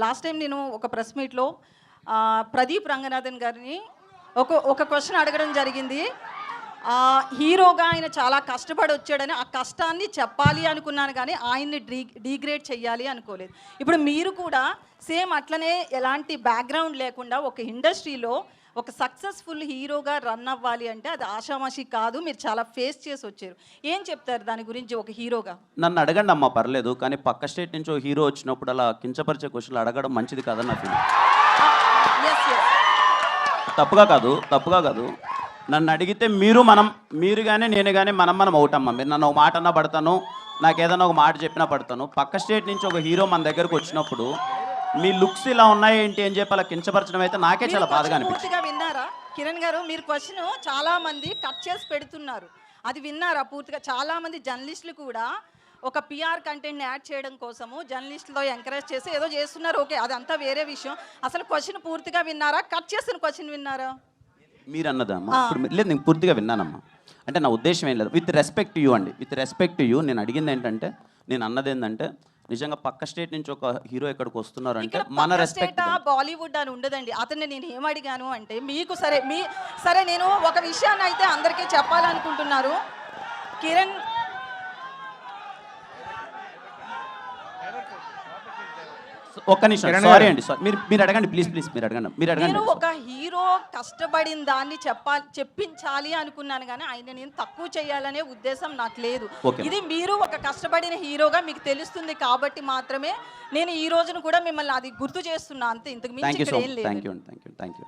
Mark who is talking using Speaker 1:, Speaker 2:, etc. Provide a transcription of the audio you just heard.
Speaker 1: Last time నేను ఒక press మీట్లో ప్రదీప్ రంగనాథన్ గారిని ఒక క్వశ్చన్ అడగడం జరిగింది. హీరోగా ఆయన చాలా కష్టపడి వచ్చాడని ఆ కష్టాన్ని చెప్పాలి అనుకున్నాను, కానీ ఆయన్ని డీగ్రేడ్ చేయాలి అనుకోలేదు. ఇప్పుడు మీరు కూడా సేమ్ అట్లనే ఎలాంటి బ్యాక్గ్రౌండ్ లేకుండా ఒక ఇండస్ట్రీలో ఒక సక్సెస్ఫుల్ హీరోగా రన్ అవ్వాలి అంటే అది ఆషామాషి కాదు. మీరు చాలా ఫేస్ చేసి వచ్చారు. ఏం చెప్తారు దాని గురించి ఒక హీరోగా?
Speaker 2: నన్ను అడగండి అమ్మా, పర్లేదు. కానీ పక్క స్టేట్ నుంచి ఒక హీరో వచ్చినప్పుడు అలా కించపరిచే క్వశ్చన్లు అడగడం మంచిది కాదని నా ఫీలింగ్. తప్పుగా కాదు. నన్ను అడిగితే మీరు కానీ నేను కానీ మనం అవుటమ్మా. మీరు నన్ను ఒక మాట అన్నా పడతాను, నాకు ఏదైనా ఒక మాట చెప్పినా పడతాను. పక్క స్టేట్ నుంచి ఒక హీరో మన దగ్గరకు వచ్చినప్పుడు మీ లుక్స్ ఇలా ఉన్నాయి ఏంటి అని చెప్పి అలా కించపరచడం అయితే నాకే చాలా బాధగా అనిపించింది.
Speaker 1: విన్నారా కిరణ్ గారు? మీరు క్వశ్చన్ చాలా మంది కట్ చేసి పెడుతున్నారు, అది విన్నారా పూర్తిగా? చాలా మంది జర్నలిస్టులు కూడా ఒక పిఆర్ కంటెంట్ని యాడ్ చేయడం కోసము జర్నలిస్టులతో ఎంకరేజ్ చేసి ఏదో చేస్తున్నారు. ఓకే, అదంతా వేరే విషయం. అసలు క్వశ్చన్ పూర్తిగా విన్నారా? కట్ చేసిన క్వశ్చన్ విన్నారా?
Speaker 2: మీరు అన్నదమ్మా ఇప్పుడు లేదు, నేను పూర్తిగా విన్నానమ్మా. అంటే నా ఉద్దేశం ఏం లేదు. విత్ రెస్పెక్ట్ టు యూ అండి, విత్ రెస్పెక్ట్ టు యూ నేను అడిగింది ఏంటంటే, నేను అన్నది ఏంటంటే, నిజంగా పక్క స్టేట్ నుంచి ఒక హీరో ఇక్కడికి వస్తున్నారు అంటే మన రెస్పెక్ట్.
Speaker 1: బాలీవుడ్ అని ఉండదండి. అతన్ని నేను ఏమడిగాను అంటే, మీకు సరే నేను ఒక విషయాన్ని అయితే అందరికీ చెప్పాలనుకుంటున్నారు. కిరణ్
Speaker 2: ఒక్క నిమిషం, సారీ అండి, మీరు అడగండి ప్లీజ్, మీరు అడగండి.
Speaker 1: నేను ఒక హీరో కష్టపడిన దాన్ని చెప్పించాలి అనుకున్నాను, కానీ ఆయన నేను తక్కువ చేయాలనే ఉద్దేశం నాకు లేదు. ఇది మీరు ఒక కష్టపడిన హీరోగా మీకు తెలుస్తుంది కాబట్టి మాత్రమే నేను ఈ రోజును కూడా మిమ్మల్ని అది గుర్తు చేస్తున్నా అంతే. ఇంతకు మించి ఏం లేదు.
Speaker 2: Thank you.